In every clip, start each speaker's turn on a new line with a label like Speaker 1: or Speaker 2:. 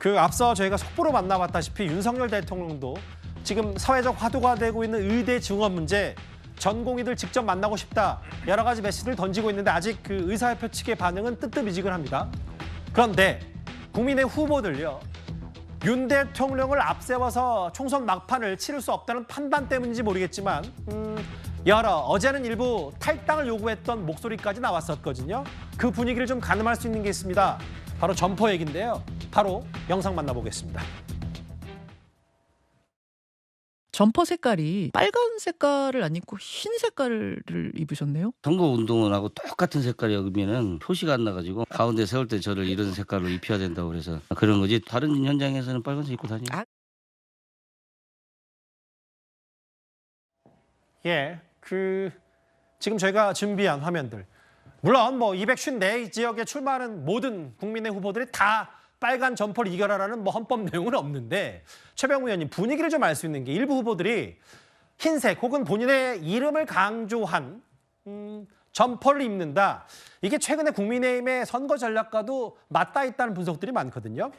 Speaker 1: 그 앞서 저희가 속보로 만나봤다시피 윤석열 대통령도 지금 사회적 화두가 되고 있는 의대 증원 문제, 전공의들 직접 만나고 싶다, 여러 가지 메시지를 던지고 있는데 아직 그 의사협회 측의 반응은 뜨뜻미지근합니다. 그런데 국민의 후보들요, 윤 대통령을 앞세워서 총선 막판을 치를 수 없다는 판단 때문인지 모르겠지만 어제는 일부 탈당을 요구했던 목소리까지 나왔었거든요. 그 분위기를 좀 가늠할 수 있는 게 있습니다. 바로 점퍼 얘기인데요. 바로 영상 만나보겠습니다.
Speaker 2: 점퍼 색깔이 빨간 색깔을 안 입고 흰 색깔을 입으셨네요.
Speaker 3: 선거운동원하고 똑같은 색깔이면은 표시가 안 나가지고 가운데 세울 때 저를 이런 색깔로 입혀야 된다고 그래서 그런 거지. 다른 현장에서는 빨간색 입고 다녀요.
Speaker 1: 지금 저희가 준비한 화면들. 물론 254 지역에 출마하는 모든 국민의 후보들이 다 빨간 점퍼를 이겨라라는 헌법 내용은 없는데, 최병우 의원님, 분위기를 좀 알 수 있는 게 일부 후보들이 흰색 혹은 본인의 이름을 강조한 점퍼를 입는다. 이게 최근에 국민의힘의 선거 전략과도 맞닿아 있다는 분석들이 많거든요.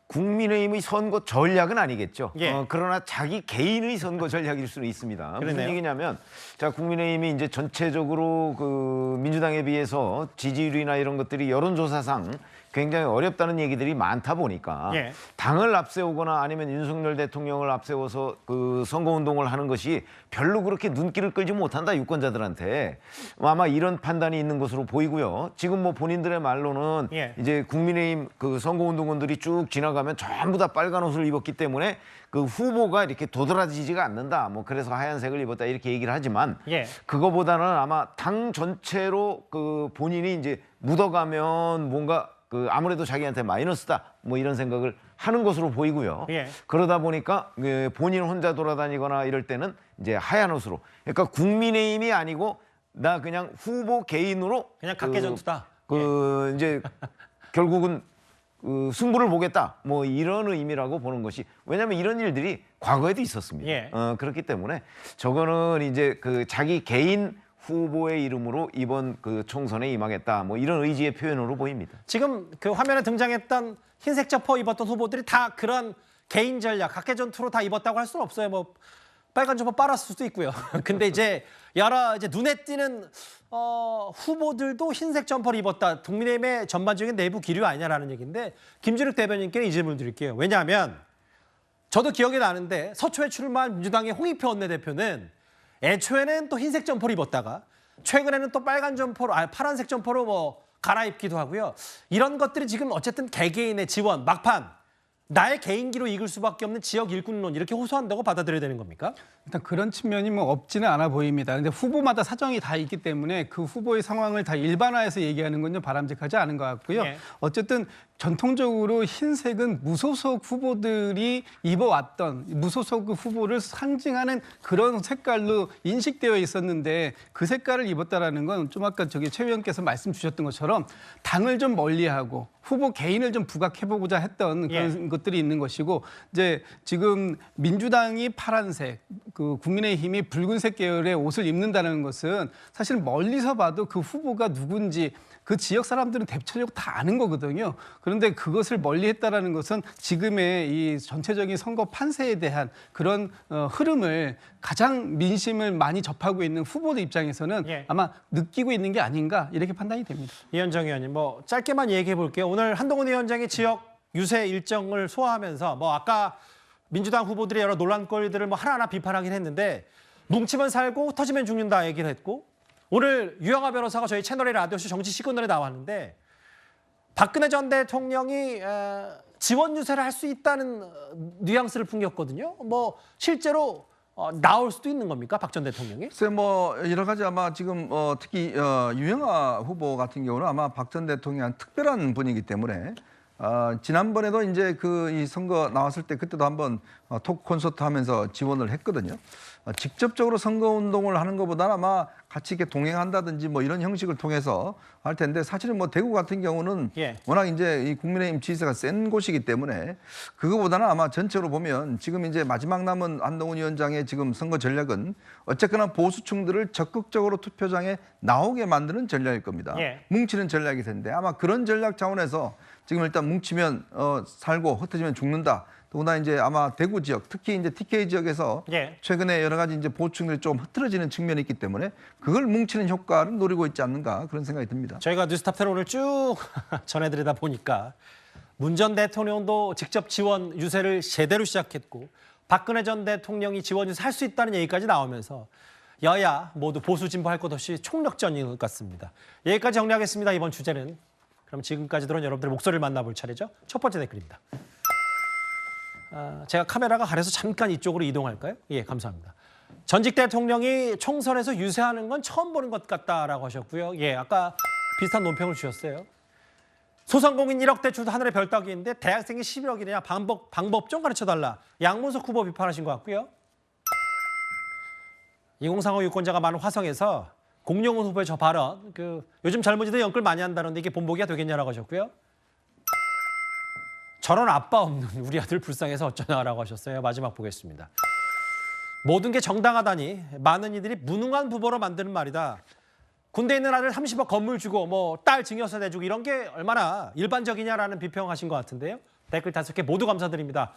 Speaker 4: 국민의힘의 선거 전략은 아니겠죠.
Speaker 1: 예.
Speaker 4: 그러나 자기 개인의 선거 전략일 수는 있습니다.
Speaker 1: 그러네요.
Speaker 4: 무슨 얘기냐면, 자, 국민의힘이 이제 전체적으로 그 민주당에 비해서 지지율이나 이런 것들이 여론조사상 굉장히 어렵다는 얘기들이 많다 보니까
Speaker 1: 예.
Speaker 4: 당을 앞세우거나 아니면 윤석열 대통령을 앞세워서 그 선거운동을 하는 것이 별로 그렇게 눈길을 끌지 못한다, 유권자들한테. 아마 이런 판단이 있는 것으로 보이고요. 지금 본인들의 말로는
Speaker 1: 예.
Speaker 4: 이제 국민의힘 그 선거운동원들이 쭉 지나가면 전부 다 빨간 옷을 입었기 때문에 그 후보가 이렇게 도드라지지가 않는다. 그래서 하얀색을 입었다 이렇게 얘기를 하지만
Speaker 1: 예.
Speaker 4: 그거보다는 아마 당 전체로 그 본인이 이제 묻어가면 뭔가 그 아무래도 자기한테 마이너스다 이런 생각을 하는 것으로 보이고요.
Speaker 1: 예.
Speaker 4: 그러다 보니까 본인 혼자 돌아다니거나 이럴 때는 이제 하얀 옷으로. 그러니까 국민의힘이 아니고 나 그냥 후보 개인으로
Speaker 1: 그냥 각계전투다.
Speaker 4: 이제 결국은 승부를 보겠다 이런 의미라고 보는 것이, 왜냐하면 이런 일들이 과거에도 있었습니다.
Speaker 1: 예.
Speaker 4: 그렇기 때문에 저거는 이제 그 자기 개인 후보의 이름으로 이번 그 총선에 임하겠다 이런 의지의 표현으로 보입니다.
Speaker 1: 지금 그 화면에 등장했던 흰색 점퍼 입었던 후보들이 다 그런 개인 전략, 각계전투로 다 입었다고 할 수는 없어요. 빨간 점퍼 빨았을 수도 있고요. 근데 이제 여러 눈에 띄는 후보들도 흰색 점퍼를 입었다. 국민의힘의 전반적인 내부 기류 아니냐라는 얘기인데, 김준욱 대변인께 이 질문을 드릴게요. 왜냐하면 저도 기억이 나는데 서초에 출마한 민주당의 홍익표 원내대표는 애초에는 또 흰색 점퍼를 입었다가 최근에는 또 빨간 점퍼로, 파란색 점퍼로 갈아입기도 하고요. 이런 것들이 지금 어쨌든 개개인의 지원, 막판, 나의 개인기로 이길 수밖에 없는 지역 일꾼론, 이렇게 호소한다고 받아들여야 되는 겁니까?
Speaker 5: 일단 그런 측면이 없지는 않아 보입니다. 근데 후보마다 사정이 다 있기 때문에 그 후보의 상황을 다 일반화해서 얘기하는 건 좀 바람직하지 않은 것 같고요.
Speaker 1: 예.
Speaker 5: 어쨌든 전통적으로 흰색은 무소속 후보들이 입어왔던, 무소속 후보를 상징하는 그런 색깔로 인식되어 있었는데, 그 색깔을 입었다라는 건 좀 아까 최 의원께서 말씀 주셨던 것처럼 당을 좀 멀리하고 후보 개인을 좀 부각해보고자 했던 그런 것들이 있는 것이고, 이제 지금 민주당이 파란색, 그 국민의힘이 붉은색 계열의 옷을 입는다는 것은 사실 멀리서 봐도 그 후보가 누군지 그 지역 사람들은 대체적으로 다 아는 거거든요. 그런데 그것을 멀리했다라는 것은 지금의 이 전체적인 선거 판세에 대한 그런 흐름을 가장 민심을 많이 접하고 있는 후보들 입장에서는 아마 느끼고 있는 게 아닌가, 이렇게 판단이 됩니다.
Speaker 1: 이현정 의원님, 짧게만 얘기해 볼게요. 오늘 한동훈 위원장이 지역 유세 일정을 소화하면서 아까 민주당 후보들의 여러 논란거리들을 하나하나 비판하긴 했는데, 뭉치면 살고 터지면 죽는다 얘기를 했고, 오늘 유영하 변호사가 저희 채널의 라디오쇼 정치 시그널에 나왔는데, 박근혜 전 대통령이 지원 유세를 할 수 있다는 뉘앙스를 풍겼거든요. 실제로 나올 수도 있는 겁니까, 박 전 대통령이?
Speaker 6: 글쎄 여러 가지 아마 지금 특히 유영하 후보 같은 경우는 아마 박 전 대통령이 특별한 분이기 때문에 지난번에도 이제 이 선거 나왔을 때 그때도 한번 토크 콘서트 하면서 지원을 했거든요. 직접적으로 선거운동을 하는 것보다는 아마 같이 이렇게 동행한다든지 뭐 이런 형식을 통해서 할 텐데 사실은 뭐 대구 같은 경우는
Speaker 1: 예.
Speaker 6: 워낙 이제 이 국민의힘 지지세가 센 곳이기 때문에 그거보다는 아마 전체로 보면 지금 이제 마지막 남은 한동훈 위원장의 지금 선거 전략은 어쨌거나 보수층들을 적극적으로 투표장에 나오게 만드는 전략일 겁니다.
Speaker 1: 예.
Speaker 6: 뭉치는 전략일 텐데 아마 그런 전략 차원에서 지금 일단 뭉치면 살고 흩어지면 죽는다. 더구나 이제 아마 대구 지역, 특히 이제 TK 지역에서
Speaker 1: 예.
Speaker 6: 최근에 여러 가지 이제 보수층들이 좀 흐트러지는 측면이 있기 때문에 그걸 뭉치는 효과를 노리고 있지 않는가 그런 생각이 듭니다.
Speaker 1: 저희가 뉴스탑10 오늘 쭉 전해드리다 보니까 문 전 대통령도 직접 지원 유세를 제대로 시작했고 박근혜 전 대통령이 지원 유세 할 수 있다는 얘기까지 나오면서 여야 모두 보수 진보 할 것 없이 총력전인 것 같습니다. 여기까지 정리하겠습니다. 이번 주제는. 그럼 지금까지 들어온 여러분들의 목소리를 만나볼 차례죠. 첫 번째 댓글입니다. 제가 카메라가 가려서 잠깐 이쪽으로 이동할까요? 예, 감사합니다. 전직 대통령이 총선에서 유세하는 건 처음 보는 것 같다라고 하셨고요. 예, 아까 비슷한 논평을 주셨어요. 소상공인 1억 대출도 하늘의 별 따기인데 대학생이 11억이냐 방법 좀 가르쳐달라. 양문석 후보 비판하신 것 같고요. 2035 유권자가 많은 화성에서 공룡훈 후보의 저 발언, 요즘 젊은이들 연끌 많이 한다는데 이게 본보기가 되겠냐라고 하셨고요. 저런 아빠 없는 우리 아들 불쌍해서 어쩌냐라고 하셨어요. 마지막 보겠습니다. 모든 게 정당하다니 많은 이들이 무능한 부모로 만드는 말이다. 군대 있는 아들 30억 건물 주고 뭐 딸 증여세 내주고 이런 게 얼마나 일반적이냐라는 비평하신 것 같은데요. 댓글 5개 모두 감사드립니다.